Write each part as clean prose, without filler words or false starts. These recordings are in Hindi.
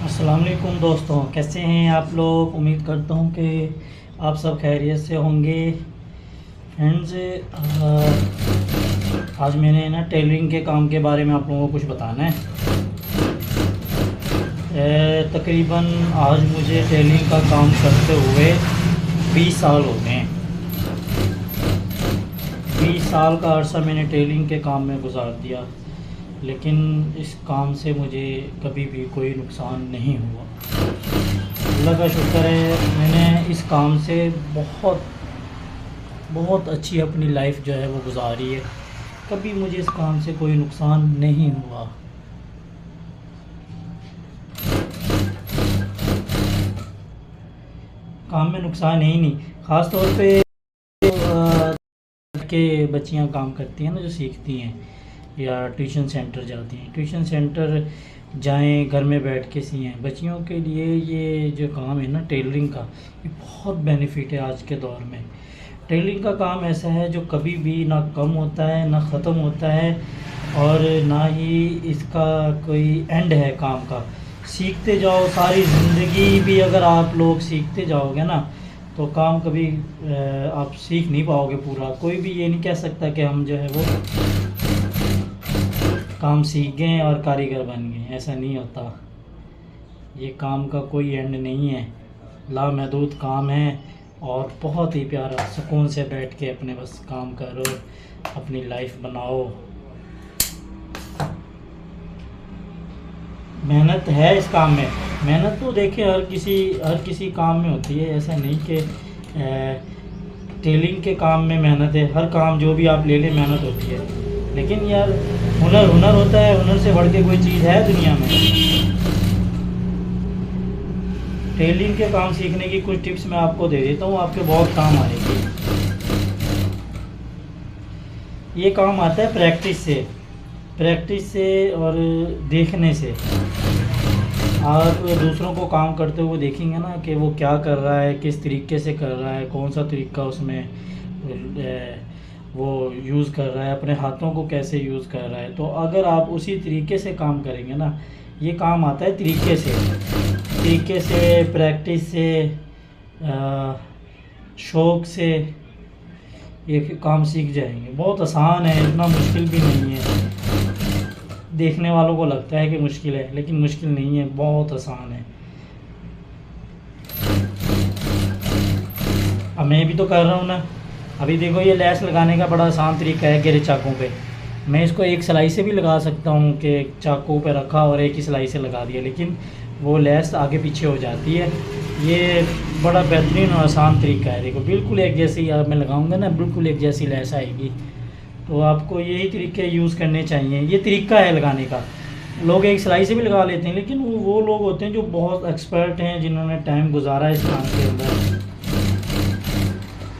अस्सलाम वालेकुम दोस्तों, कैसे हैं आप लोग। उम्मीद करता हूँ कि आप सब खैरियत से होंगे। फ्रेंड्स, आज मैंने ना टेलरिंग के काम के बारे में आप लोगों को कुछ बताना है। तकरीबन आज मुझे टेलरिंग का काम करते हुए 20 साल हो गए हैं। 20 साल का अरसा मैंने टेलरिंग के काम में गुजार दिया, लेकिन इस काम से मुझे कभी भी कोई नुकसान नहीं हुआ। अल्लाह का शुक्र है, मैंने इस काम से बहुत बहुत अच्छी अपनी लाइफ जो है वो गुजारी है। कभी मुझे इस काम से कोई नुकसान नहीं हुआ। काम में नुकसान है ही नहीं। ख़ास तौर पे के बच्चियां काम करती हैं ना, जो सीखती हैं या ट्यूशन सेंटर जाती हैं। ट्यूशन सेंटर जाएं, घर में बैठ के सिएं। बच्चियों के लिए ये जो काम है ना टेलरिंग का, ये बहुत बेनिफिट है आज के दौर में। टेलरिंग का काम ऐसा है जो कभी भी ना कम होता है ना ख़त्म होता है, और ना ही इसका कोई एंड है काम का। सीखते जाओ सारी ज़िंदगी भी, अगर आप लोग सीखते जाओगे ना तो काम कभी आप सीख नहीं पाओगे पूरा। कोई भी ये नहीं कह सकता कि हम जो है वो काम सीख गए और कारीगर बन गए, ऐसा नहीं होता। ये काम का कोई एंड नहीं है, लामहदूद काम है और बहुत ही प्यारा। सुकून से बैठ के अपने बस काम करो, अपनी लाइफ बनाओ। मेहनत है इस काम में। मेहनत तो देखिए हर किसी काम में होती है, ऐसा नहीं कि टेलरिंग के काम में मेहनत है। हर काम जो भी आप ले लें मेहनत होती है, लेकिन यार हुनर हुनर होता है। हुनर से बढ़ के कोई चीज़ है दुनिया में। टेलरिंग के काम सीखने की कुछ टिप्स मैं आपको दे देता हूँ, आपके बहुत काम आएगी। ये काम आता है प्रैक्टिस से और देखने से। आप दूसरों को काम करते हुए देखेंगे ना कि वो क्या कर रहा है, किस तरीके से कर रहा है, कौन सा तरीका उसमें वो यूज़ कर रहा है, अपने हाथों को कैसे यूज़ कर रहा है। तो अगर आप उसी तरीके से काम करेंगे ना, ये काम आता है तरीके से, प्रैक्टिस से, शौक़ से ये काम सीख जाएंगे। बहुत आसान है, इतना मुश्किल भी नहीं है। देखने वालों को लगता है कि मुश्किल है, लेकिन मुश्किल नहीं है, बहुत आसान है। अब मैं भी तो कर रहा हूँ ना। अभी देखो, ये लैस लगाने का बड़ा आसान तरीका है गिरे चाकू पे। मैं इसको एक सिलाई से भी लगा सकता हूँ कि चाकू पे रखा और एक ही सिलाई से लगा दिया, लेकिन वो लैस आगे पीछे हो जाती है। ये बड़ा बेहतरीन और आसान तरीका है। देखो, बिल्कुल एक जैसी मैं लगाऊंगा ना, बिल्कुल एक जैसी लैस आएगी। तो आपको यही तरीके यूज़ करने चाहिए। ये तरीका है लगाने का। लोग एक सिलाई से भी लगा लेते हैं, लेकिन वो लोग होते हैं जो बहुत एक्सपर्ट हैं, जिन्होंने टाइम गुजारा है इस काम के अंदर।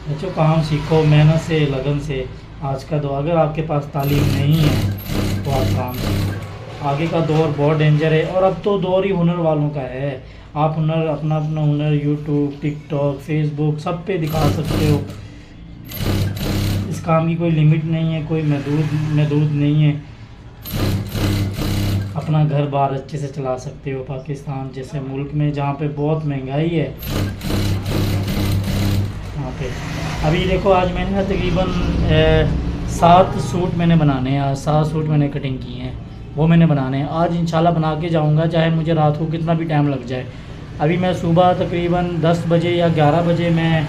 बच्चों, काम सीखो मेहनत से, लगन से। आज का दौर, अगर आपके पास तालीम नहीं है तो आप काम सीखो। आगे का दौर बहुत डेंजर है, और अब तो दौर ही हुनर वालों का है। आप अपना हुनर यूट्यूब, टिकटॉक, फेसबुक सब पे दिखा सकते हो। इस काम की कोई लिमिट नहीं है, कोई महदूद नहीं है। अपना घर बार अच्छे से चला सकते हो। पाकिस्तान जैसे मुल्क में जहाँ पे बहुत महंगाई है, वहाँ पे अभी देखो, आज मैंने ना तकरीबन 7 सूट मैंने बनाने हैं। आज 7 सूट मैंने कटिंग की हैं, वो मैंने बनाने हैं। आज इंशाल्लाह बना के जाऊँगा, चाहे मुझे रात को कितना भी टाइम लग जाए। अभी मैं सुबह तकरीबन 10 बजे या 11 बजे मैं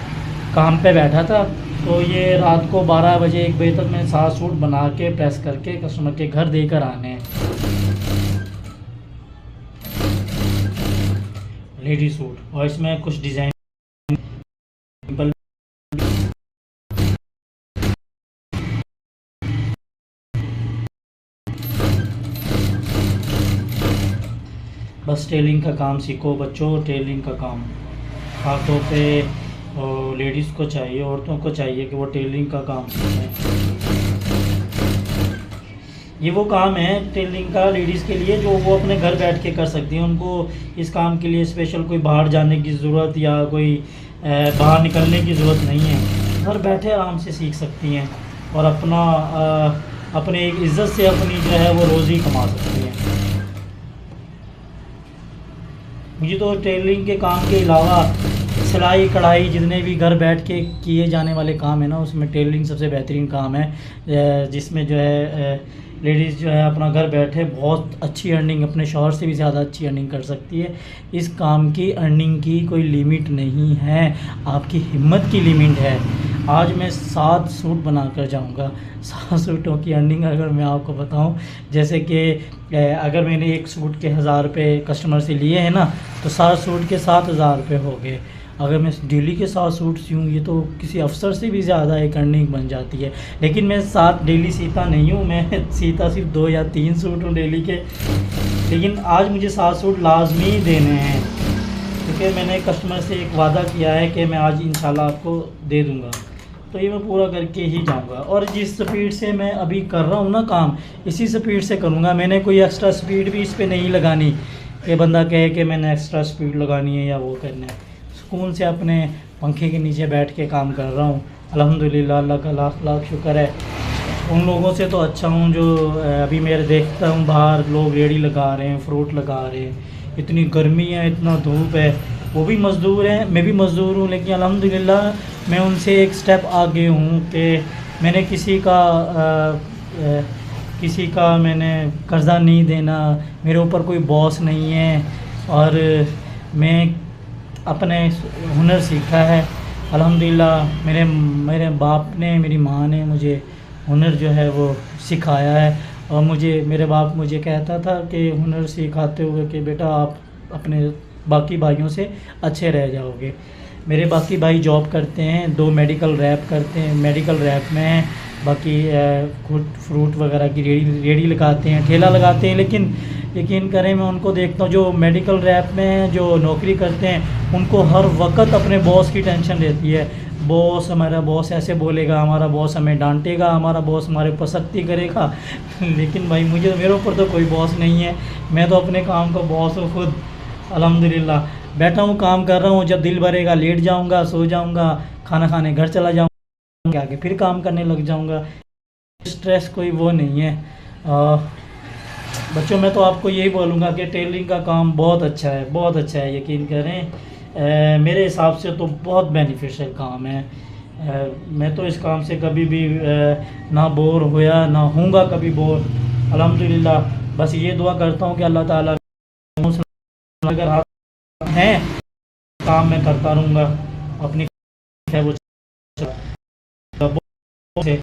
काम पे बैठा था, तो ये रात को 12 बजे 1 बजे तक मैं 7 सूट बना के प्रेस करके कस्टमर के घर देकर आने हैं। लेडी सूट, और इसमें कुछ डिज़ाइन बस टेलरिंग का काम सीखो बच्चों। टेलरिंग का काम खासतौर पे लेडीज़ को चाहिए, औरतों को चाहिए कि वो टेलरिंग का काम सीखें। ये वो काम है टेलरिंग का लेडीज़ के लिए, जो वो अपने घर बैठ के कर सकती हैं। उनको इस काम के लिए स्पेशल कोई बाहर जाने की ज़रूरत या कोई बाहर निकलने की ज़रूरत नहीं है। घर बैठे आराम से सीख सकती हैं और अपने एक इज़्ज़त से अपनी जो है वो रोज़ी कमा सकती हैं। मुझे तो टेलरिंग के काम के अलावा सिलाई कढ़ाई जितने भी घर बैठ के किए जाने वाले काम है ना, उसमें टेलरिंग सबसे बेहतरीन काम है, जिसमें जो है लेडीज़ जो है अपना घर बैठे बहुत अच्छी अर्निंग, अपने शौहर से भी ज़्यादा अच्छी अर्निंग कर सकती है। इस काम की अर्निंग की कोई लिमिट नहीं है, आपकी हिम्मत की लिमिट है। आज मैं 7 सूट बना कर जाऊँगा। 7 सूटों की अर्निंग अगर मैं आपको बताऊँ, जैसे कि अगर मैंने एक सूट के 1000 रुपये कस्टमर से लिए हैं ना, तो 7 सूट के 7000 रुपये हो गए। अगर मैं डेली के 7 सूट सीऊँ, ये तो किसी अफसर से भी ज़्यादा एक अर्निंग बन जाती है। लेकिन मैं 7 डेली सीता नहीं हूँ, मैं सीता सिर्फ 2 या 3 सूट हूँ डेली के। लेकिन आज मुझे 7 सूट लाजमी देने हैं, क्योंकि मैंने कस्टमर से एक वादा किया है कि मैं आज इंशाल्लाह आपको दे दूँगा, तो ये मैं पूरा करके ही जाऊँगा। और जिस स्पीड से मैं अभी कर रहा हूँ ना काम, इसी स्पीड से करूँगा। मैंने कोई एक्स्ट्रा स्पीड भी इस पर नहीं लगानी कि बंदा कहे कि मैंने एक्स्ट्रा स्पीड लगानी है या वो करना है। सुकून से अपने पंखे के नीचे बैठ के काम कर रहा हूँ। अल्हम्दुलिल्लाह, अल्लाह का लाख लाख शुक्र है। उन लोगों से तो अच्छा हूँ जो अभी मेरे देखता हूँ बाहर लोग रेड़ी लगा रहे हैं, फ्रूट लगा रहे हैं, इतनी गर्मी है, इतना धूप है, वो भी मज़दूर हैं, मैं भी मज़दूर हूँ। लेकिन अल्हम्दुलिल्लाह मैं उनसे एक स्टेप आगे हूँ कि मैंने किसी का मैंने कर्ज़ा नहीं देना, मेरे ऊपर कोई बॉस नहीं है, और मैं अपने हुनर सीखा है। अल्हम्दुलिल्लाह मेरे बाप ने, मेरी माँ ने मुझे हुनर जो है वो सिखाया है। और मेरे बाप मुझे कहता था कि हुनर सिखाते हुए कि बेटा आप अपने बाकी भाइयों से अच्छे रह जाओगे। मेरे बाकी भाई जॉब करते हैं, 2 मेडिकल रैप करते हैं, मेडिकल रैप में हैं, बाकी फ्रूट वगैरह की रेड़ी लगाते हैं, ठेला लगाते हैं। लेकिन यकीन करें, मैं उनको देखता हूँ जो मेडिकल रैप में जो नौकरी करते हैं, उनको हर वक्त अपने बॉस की टेंशन रहती है। बॉस, हमारा बॉस ऐसे बोलेगा, हमारा बॉस हमें डांटेगा, हमारा बॉस हमारे ऊपर सख्ती करेगा। लेकिन भाई मेरे ऊपर तो कोई बॉस नहीं है, मैं तो अपने काम का बॉस हूँ खुद। अल्हम्दुलिल्लाह बैठा हूँ, काम कर रहा हूँ, जब दिल भरेगा लेट जाऊँगा, सो जाऊँगा, खाना खाने घर चला जाऊँगा, आके फिर काम करने लग जाऊँगा। स्ट्रेस कोई वो नहीं है। बच्चों, मैं तो आपको यही बोलूँगा कि टेलरिंग का काम बहुत अच्छा है, बहुत अच्छा है। यकीन करें, मेरे हिसाब से तो बहुत बेनिफिशियल काम है। मैं तो इस काम से कभी भी ना बोर होया, ना होऊंगा कभी बोर। अल्हम्दुलिल्लाह बस ये दुआ करता हूँ कि अल्लाह ताला अगर आप हैं, काम मैं करता रहूँगा अपनी है वो से।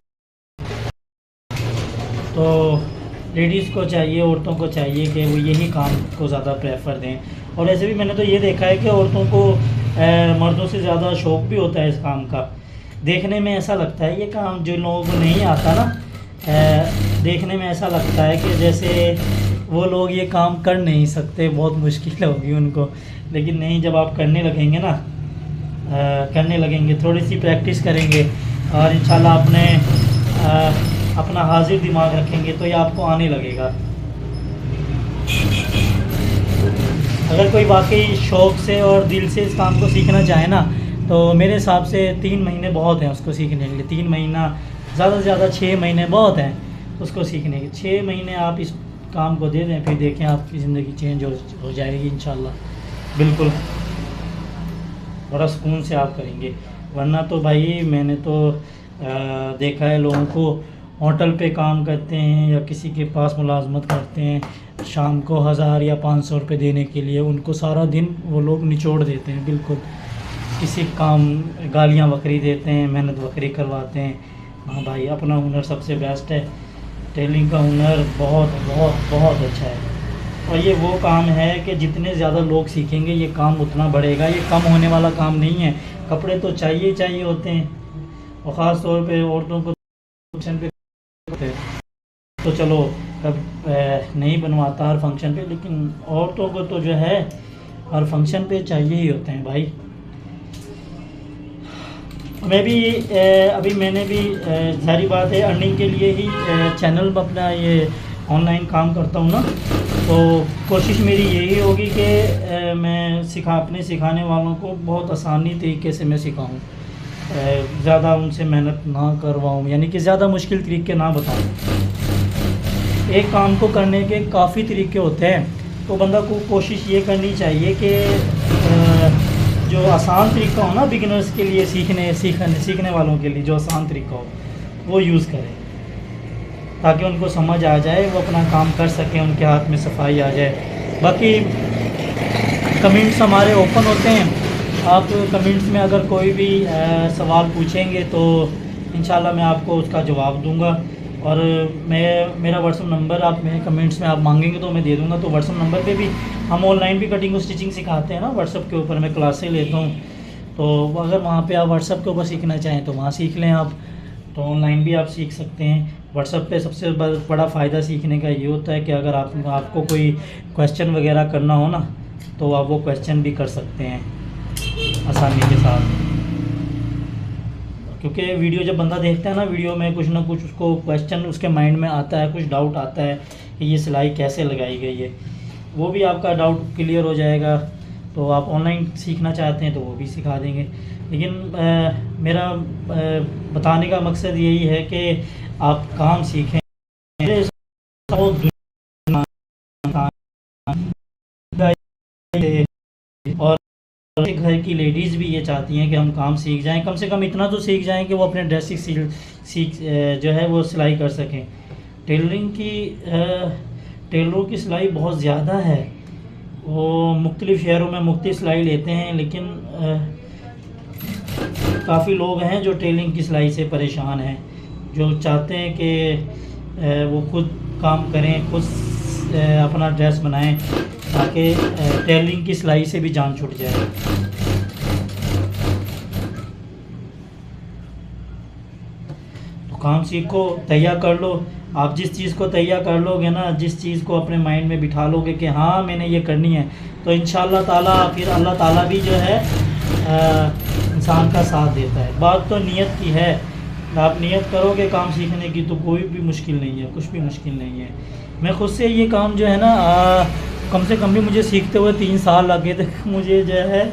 तो लेडीज़ को चाहिए, औरतों को चाहिए कि वो यही काम को ज़्यादा प्रेफर दें। और ऐसे भी मैंने तो ये देखा है कि औरतों को मर्दों से ज़्यादा शौक़ भी होता है इस काम का। देखने में ऐसा लगता है ये काम जो लोगों को नहीं आता ना, देखने में ऐसा लगता है कि जैसे वो लोग ये काम कर नहीं सकते, बहुत मुश्किल होगी उनको। लेकिन नहीं, जब आप करने लगेंगे ना, करने लगेंगे, थोड़ी सी प्रैक्टिस करेंगे और इंशाल्लाह अपना हाजिर दिमाग रखेंगे तो ये आपको आने लगेगा। अगर कोई वाकई शौक़ से और दिल से इस काम को सीखना चाहे ना, तो मेरे हिसाब से 3 महीने बहुत हैं उसको सीखने के लिए। 3 महीना, ज़्यादा से ज़्यादा 6 महीने बहुत हैं उसको सीखने के। 6 महीने आप इस काम को दे दें, फिर देखें आपकी ज़िंदगी चेंज हो जाएगी इंशाल्लाह। बिल्कुल बड़ा सुकून से आप करेंगे। वरना तो भाई मैंने तो देखा है लोगों को होटल पे काम करते हैं या किसी के पास मुलाजमत करते हैं, शाम को 1000 या 500 रुपये देने के लिए उनको सारा दिन वो लोग निचोड़ देते हैं। बिल्कुल किसी काम गालियाँ बकरी देते हैं, मेहनत बकरी करवाते हैं। हाँ भाई, अपना हुनर सबसे बेस्ट है। टेलरिंग का हुनर बहुत बहुत बहुत अच्छा है। और ये वो काम है कि जितने ज़्यादा लोग सीखेंगे ये काम उतना बढ़ेगा। ये कम होने वाला काम नहीं है। कपड़े तो चाहिए चाहिए होते हैं, और ख़ास तौर पे औरतों को फंक्शन पे तो चलो कब नहीं बनवाता हर फंक्शन पे, लेकिन औरतों को तो जो है हर फंक्शन पे चाहिए ही होते हैं भाई। मैं भी अभी मैंने भी सारी बात है अर्निंग के लिए ही चैनल में अपना ये ऑनलाइन काम करता हूँ ना, तो कोशिश मेरी यही होगी कि मैं अपने सिखाने वालों को बहुत आसानी तरीके से मैं सिखाऊँ, ज़्यादा उनसे मेहनत ना करवाऊँ, यानी कि ज़्यादा मुश्किल तरीके ना बताऊँ। एक काम को करने के काफ़ी तरीके होते हैं, तो बंदा को कोशिश ये करनी चाहिए कि जो आसान तरीका हो ना बिगिनर्स के लिए, सीखने वालों के लिए जो आसान तरीका हो वो यूज़ करें, ताकि उनको समझ आ जाए, वो अपना काम कर सकें, उनके हाथ में सफाई आ जाए। बाकी कमेंट्स हमारे ओपन होते हैं, आप कमेंट्स में अगर कोई भी सवाल पूछेंगे तो इंशाल्लाह मैं आपको उसका जवाब दूंगा। और मेरा व्हाट्सअप नंबर आप मेरे कमेंट्स में आप मांगेंगे तो मैं दे दूंगा। तो व्हाट्सअप नंबर पे भी हम ऑनलाइन भी कटिंग और स्टिचिंग सिखाते हैं ना, व्हाट्सअप के ऊपर मैं क्लासें लेता हूँ। तो अगर वहाँ पे आप व्हाट्सअप के ऊपर सीखना चाहें तो वहाँ सीख लें आप, तो ऑनलाइन भी आप सीख सकते हैं। व्हाट्सअप पे सबसे बड़ा फ़ायदा सीखने का ये होता है कि अगर आपको कोई क्वेश्चन वगैरह करना हो ना, तो आप वो क्वेश्चन भी कर सकते हैं आसानी के साथ। क्योंकि वीडियो जब बंदा देखता है ना, वीडियो में कुछ ना कुछ उसको क्वेश्चन उसके माइंड में आता है, कुछ डाउट आता है कि ये सिलाई कैसे लगाई गई है, वो भी आपका डाउट क्लियर हो जाएगा। तो आप ऑनलाइन सीखना चाहते हैं तो वो भी सिखा देंगे। लेकिन मेरा बताने का मकसद यही है कि आप काम सीखें। और घर की लेडीज़ भी ये चाहती हैं कि हम काम सीख जाएं, कम से कम इतना तो सीख जाएं कि वो अपने ड्रेस सीख जो है वो सिलाई कर सकें। टेलरिंग की टेलरों की सिलाई बहुत ज़्यादा है, वो मुख्तलिफ़ शहरों में मुख्तलिफ़ सिलाई लेते हैं, लेकिन काफ़ी लोग हैं जो टेलरिंग की सिलाई से परेशान हैं, जो चाहते हैं कि वो खुद काम करें, खुद अपना ड्रेस बनाएं, ताकि टेलरिंग की सिलाई से भी जान छूट जाए। तो काम सीखो, तैयार कर लो। आप जिस चीज़ को तैयार कर लोगे ना, जिस चीज़ को अपने माइंड में बिठा लोगे कि हाँ मैंने ये करनी है, तो इंशाल्लाह ताला फिर अल्लाह ताला भी जो है इंसान का साथ देता है। बात तो नियत की है, आप नियत करोगे काम सीखने की तो कोई भी मुश्किल नहीं है, कुछ भी मुश्किल नहीं है। मैं खुद से ये काम जो है ना कम से कम भी मुझे सीखते हुए 3 साल लगे थे। मुझे जो है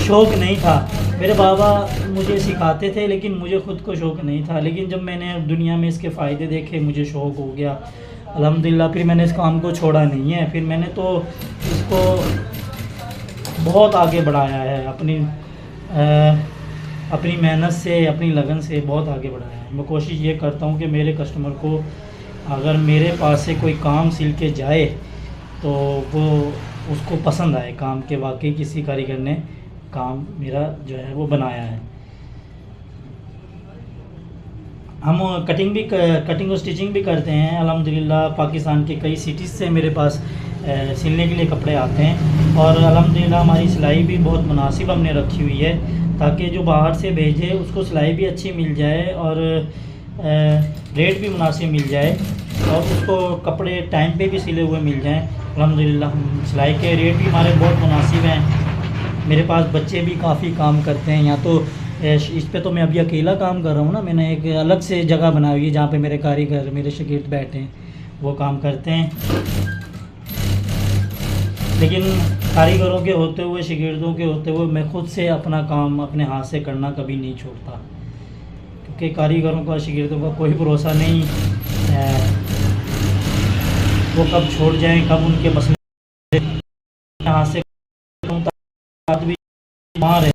शौक़ नहीं था, मेरे बाबा मुझे सिखाते थे लेकिन मुझे ख़ुद को शौक़ नहीं था। लेकिन जब मैंने दुनिया में इसके फ़ायदे देखे मुझे शौक़ हो गया अल्हम्दुलिल्लाह। फिर मैंने इस काम को छोड़ा नहीं है, फिर मैंने तो इसको बहुत आगे बढ़ाया है, अपनी मेहनत से, अपनी लगन से बहुत आगे बढ़ाया है। मैं कोशिश ये करता हूँ कि मेरे कस्टमर को अगर मेरे पास से कोई काम सिल के जाए तो वो उसको पसंद आए काम के, वाकई किसी कारीगर ने काम मेरा जो है वो बनाया है। हम कटिंग और स्टिचिंग भी करते हैं अल्हम्दुलिल्लाह। पाकिस्तान के कई सिटीज़ से मेरे पास सिलने के लिए कपड़े आते हैं, और अल्हम्दुलिल्लाह हमारी सिलाई भी बहुत मुनासिब हमने रखी हुई है, ताकि जो बाहर से भेजे उसको सिलाई भी अच्छी मिल जाए और रेट भी मुनासिब मिल जाए, और उसको कपड़े टाइम पे भी सिले हुए मिल जाएं। अल्हम्दुलिल्लाह सिलाई के रेट भी हमारे बहुत मुनासिब हैं। मेरे पास बच्चे भी काफ़ी काम करते हैं, यहाँ तो इस पे तो मैं अभी अकेला काम कर रहा हूँ ना, मैंने एक अलग से जगह बनाई हुई है जहाँ पे मेरे कारीगर, मेरे शागिर्द बैठे हैं, वो काम करते हैं। लेकिन कारीगरों के होते हुए, शागिर्दों के होते हुए मैं खुद से अपना काम अपने हाथ से करना कभी नहीं छोड़ता, क्योंकि कारीगरों का, शागिर्दों का कोई भरोसा नहीं है, वो कब छोड़ जाएं, कब उनके मसले हाथ से आदमी मार है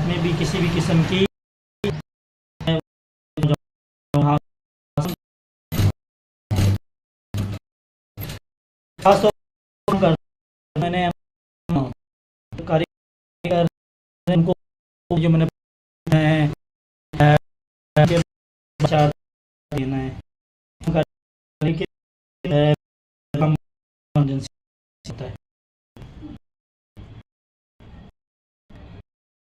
में भी किसी भी किस्म की खास तौर पर मैंने कारीगर उनको जो मैंने देना है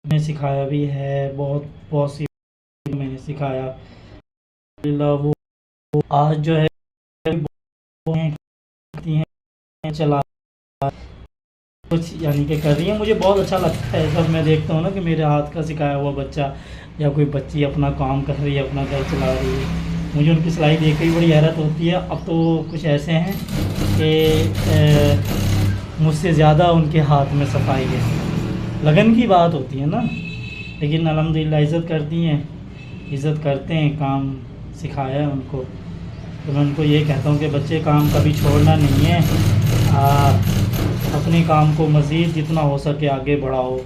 मैंने सिखाया भी है, बहुत सी मैंने सिखाया। वो आज जो है चला कुछ यानी कि कर रही है, मुझे बहुत अच्छा लगता है जब मैं देखता हूँ ना कि मेरे हाथ का सिखाया हुआ बच्चा या कोई बच्ची अपना काम कर रही है, अपना घर चला रही है। मुझे उनकी सिलाई देख के भी बड़ी हैरत होती है। अब तो कुछ ऐसे हैं कि मुझसे ज़्यादा उनके हाथ में सफाई है, लगन की बात होती है ना। लेकिन अल्हम्दुलिल्लाह इज़्ज़त करती हैं, इज़्ज़त करते हैं, काम सिखाया है उनको। तो मैं उनको ये कहता हूँ कि बच्चे काम कभी छोड़ना नहीं है, अपने काम को मज़ीद जितना हो सके आगे बढ़ाओ,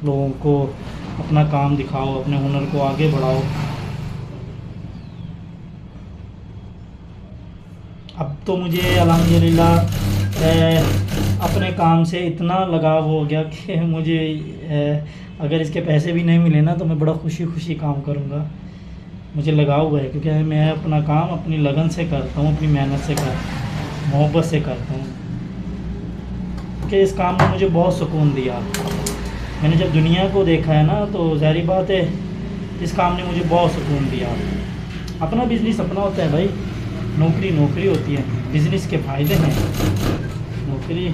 लोगों को अपना काम दिखाओ, अपने हुनर को आगे बढ़ाओ। अब तो मुझे अल्हम्दुलिल्लाह अपने काम से इतना लगाव हो गया कि मुझे अगर इसके पैसे भी नहीं मिले ना तो मैं बड़ा खुशी खुशी काम करूँगा। मुझे लगाव हुआ है क्योंकि मैं अपना काम अपनी लगन से करता हूँ, अपनी मेहनत से करता हूँ, मोहब्बत से करता हूँ। कि इस काम ने मुझे बहुत सुकून दिया। मैंने जब दुनिया को देखा है ना तो ज़ाहिर बात है इस काम ने मुझे बहुत सुकून दिया। अपना बिज़नेस अपना होता है भाई, नौकरी नौकरी होती है, बिज़नेस के फ़ायदे हैं। नौकरी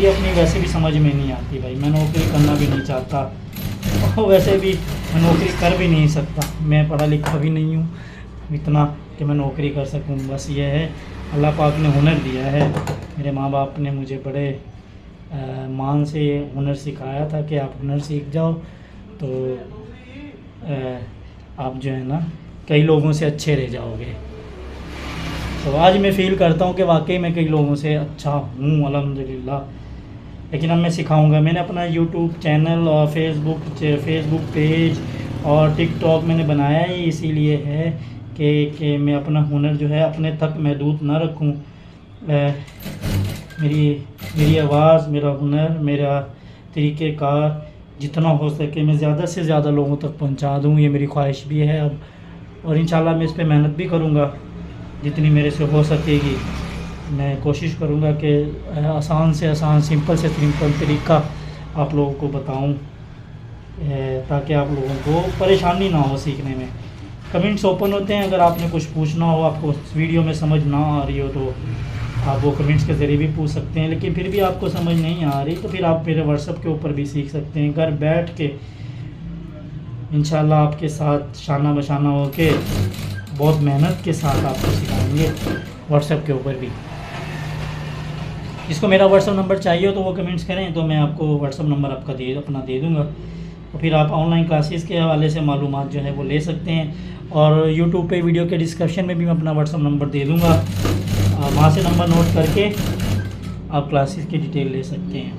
अपनी वैसे भी समझ में नहीं आती भाई, मैं नौकरी करना भी नहीं चाहता और वैसे भी मैं नौकरी कर भी नहीं सकता। मैं पढ़ा लिखा भी नहीं हूँ इतना कि मैं नौकरी कर सकूँ। बस ये है अल्लाह पाक ने हुनर दिया है। मेरे माँ बाप ने मुझे बड़े मान से हुनर सिखाया था कि आप हुनर सीख जाओ तो आप जो है ना कई लोगों से अच्छे रह जाओगे। तो आज मैं फ़ील करता हूँ कि वाकई मैं कई लोगों से अच्छा हूँ अल्हम्दुलिल्लाह। लेकिन अब मैं सिखाऊंगा। मैंने अपना यूट्यूब चैनल और फेसबुक पेज और टिकटॉक मैंने बनाया ही इसीलिए है कि मैं अपना हुनर जो है अपने तक महदूद ना रखूँ। मेरी आवाज़, मेरा हुनर, मेरा तरीक़ेकार जितना हो सके मैं ज़्यादा से ज़्यादा लोगों तक पहुंचा दूं, ये मेरी ख्वाहिश भी है अब। और इंशाल्लाह मैं इस पे मेहनत भी करूंगा जितनी मेरे से हो सकेगी। मैं कोशिश करूंगा कि आसान से आसान, सिंपल से सिंपल तरीका आप लोगों को बताऊं ताकि आप लोगों को परेशानी ना हो सीखने में। कमेंट्स ओपन होते हैं, अगर आपने कुछ पूछना हो, आपको वीडियो में समझ ना आ रही हो तो आप वो कमेंट्स के ज़रिए भी पूछ सकते हैं। लेकिन फिर भी आपको समझ नहीं आ रही तो फिर आप मेरे व्हाट्सएप के ऊपर भी सीख सकते हैं। घर बैठ के इंशाल्लाह आपके साथ शाना बशाना हो के बहुत मेहनत के साथ आपको सिखाएंगे व्हाट्सएप के ऊपर भी। जिसको मेरा व्हाट्सएप नंबर चाहिए हो तो वो कमेंट्स करें तो मैं आपको व्हाट्सएप नंबर अपना दे दूँगा। तो फिर आप ऑनलाइन क्लासेस के हवाले से मालूमात जो है वो ले सकते हैं। और यूट्यूब पे वीडियो के डिस्क्रिप्शन में भी मैं अपना व्हाट्सएप नंबर दे दूँगा, वहाँ से नंबर नोट करके आप क्लासेस की डिटेल ले सकते हैं।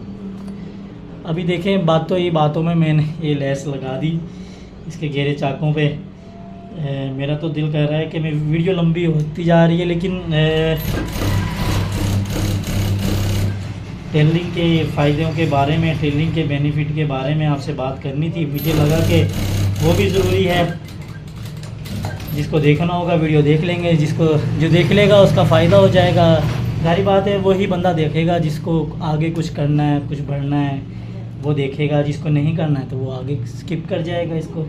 अभी देखें बातों में मैंने ये लेस लगा दी इसके घेरे चाकों पे। मेरा तो दिल कह रहा है कि मैं वीडियो लंबी होती जा रही है, लेकिन टेलरिंग के फ़ायदों के बारे में, टेलरिंग के बेनिफिट के बारे में आपसे बात करनी थी। मुझे लगा कि वो भी ज़रूरी है। जिसको देखना होगा वीडियो देख लेंगे, जो देख लेगा उसका फ़ायदा हो जाएगा। सारी बात है वही बंदा देखेगा जिसको आगे कुछ करना है, कुछ बढ़ना है, वो देखेगा। जिसको नहीं करना है तो वो आगे स्किप कर जाएगा इसको।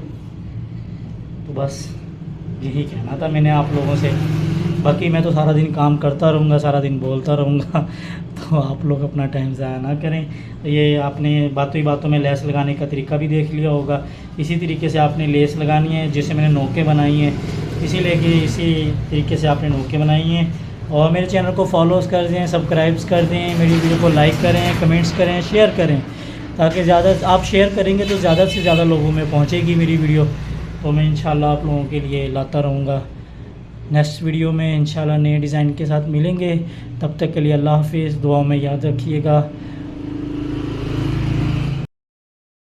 तो बस यही कहना था मैंने आप लोगों से। बाकी मैं तो सारा दिन काम करता रहूँगा, सारा दिन बोलता रहूँगा तो आप लोग अपना टाइम ज़ाया ना करें। ये आपने बातों में लेस लगाने का तरीका भी देख लिया होगा। इसी तरीके से आपने लेस लगानी है, जैसे मैंने नोकें बनाई हैं इसी तरीके से आपने नोकें बनाई हैं। और मेरे चैनल को फॉलोज़ कर दें, सब्सक्राइब्स कर दें, मेरी वीडियो को लाइक करें, कमेंट्स करें, शेयर करें, ताकि ज़्यादा आप शेयर करेंगे तो ज़्यादा से ज़्यादा लोगों में पहुँचेगी मेरी वीडियो। तो मैं इंशाल्लाह आप लोगों के लिए लाता रहूँगा। नेक्स्ट वीडियो में इंशाल्लाह नए डिज़ाइन के साथ मिलेंगे। तब तक के लिए अल्लाह हाफ़िज़। दुआ में याद रखिएगा।